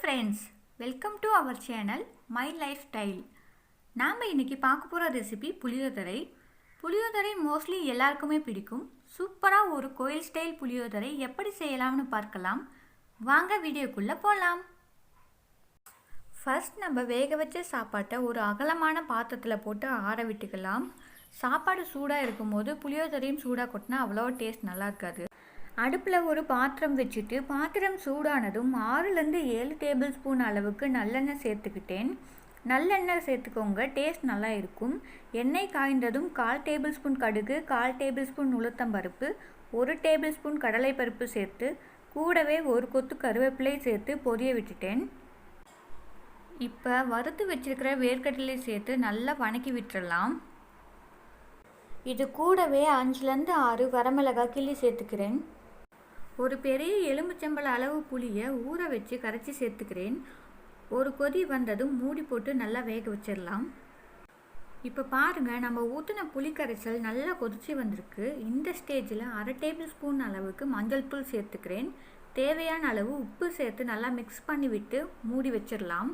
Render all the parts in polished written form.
Friends, welcome to our channel my life style. நாம் இன்றைக்கி பார்க்க போகிற ரெசிபி புளியோதரை. புளியோதரை மோஸ்ட்லி எல்லாருக்குமே பிடிக்கும். சூப்பராக ஒரு கோயில் ஸ்டைல் புளியோதரை எப்படி செய்யலாம்னு பார்க்கலாம். வாங்க வீடியோக்குள்ளே போகலாம். ஃபர்ஸ்ட் நம்ம வேக வச்ச சாப்பாட்டை ஒரு அகலமான பாத்திரத்தில் போட்டு ஆற விட்டுக்கலாம். சாப்பாடு சூடாக இருக்கும்போது புளியோதரையும் சூடாக கொட்டினா அவ்வளோ டேஸ்ட் நல்லா இருக்காது. அடுப்பில் ஒரு பாத்திரம் வச்சுட்டு பாத்திரம் சூடானதும் 6-7 டேபிள் ஸ்பூன் அளவுக்கு நல்லெண்ணெய் சேர்த்துக்கிட்டேன். நல்லெண்ணெய் சேர்த்துக்கோங்க, டேஸ்ட் நல்லா இருக்கும். எண்ணெய் காய்ந்ததும் 1/4 டேபிள் ஸ்பூன் கடுகு, 1/4 டேபிள் ஸ்பூன் உளுத்தம்பருப்பு, 1 டேபிள் ஸ்பூன் கடலைப்பருப்பு சேர்த்து கூடவே ஒரு கொத்து கருவேப்பிலை சேர்த்து பொரிய விட்டுட்டேன். இப்போ வறுத்து வச்சிருக்கிற வேர்க்கடலை சேர்த்து நல்லா வணக்கி விட்டுறலாம். இது கூடவே 5-6 வரமிளகாய் கிள்ளி சேர்த்துக்கிறேன். ஒரு பெரிய எலும்புச்சம்பள அளவு புளியை ஊற வச்சு கரைச்சி சேர்த்துக்கிறேன். ஒரு கொதி வந்ததும் மூடி போட்டு நல்லா வேக வச்சிடலாம். இப்போ பாருங்கள், நம்ம ஊற்றின புளி கரைசல் நல்லா கொதிச்சு வந்திருக்கு. இந்த ஸ்டேஜில் 1/2 டேபிள் ஸ்பூன் அளவுக்கு மஞ்சள் தூள் சேர்த்துக்கிறேன். தேவையான அளவு உப்பு சேர்த்து நல்லா மிக்ஸ் பண்ணி விட்டு மூடி வச்சிடலாம்.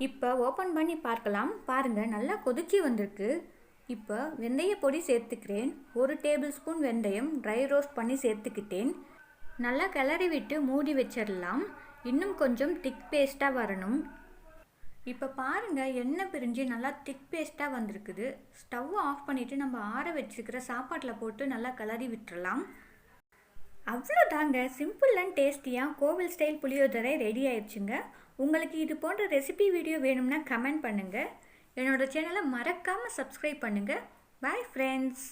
இப்போ ஓப்பன் பண்ணி பார்க்கலாம். பாருங்கள், நல்லா கொதிச்சு வந்திருக்கு. இப்போ வெந்தய பொடி சேர்த்துக்கிறேன். 1 டேபிள் ஸ்பூன் வெந்தயம் ட்ரை ரோஸ்ட் பண்ணி சேர்த்துக்கிட்டேன். நல்லா கிளறி விட்டு மூடி வச்சிடலாம். இன்னும் கொஞ்சம் திக் பேஸ்ட்டாக வரணும். இப்போ பாருங்கள், எண்ணெய் பிரிஞ்சு நல்லா திக் பேஸ்ட்டாக வந்திருக்குது. ஸ்டவ் ஆஃப் பண்ணிவிட்டு நம்ம ஆற வச்சுருக்கிற சாப்பாட்டில் போட்டு நல்லா கிளறி விட்டுறலாம். அவ்வளோதாங்க, சிம்பிள் அண்ட் டேஸ்டியாக கோவில் ஸ்டைல் புளியோதரை ரெடி ஆயிடுச்சுங்க. உங்களுக்கு இது போன்ற ரெசிபி வீடியோ வேணும்னா கமெண்ட் பண்ணுங்கள். என்னோட சேனலை மறக்காமல் சப்ஸ்கிரைப் பண்ணுங்கள். Bye friends.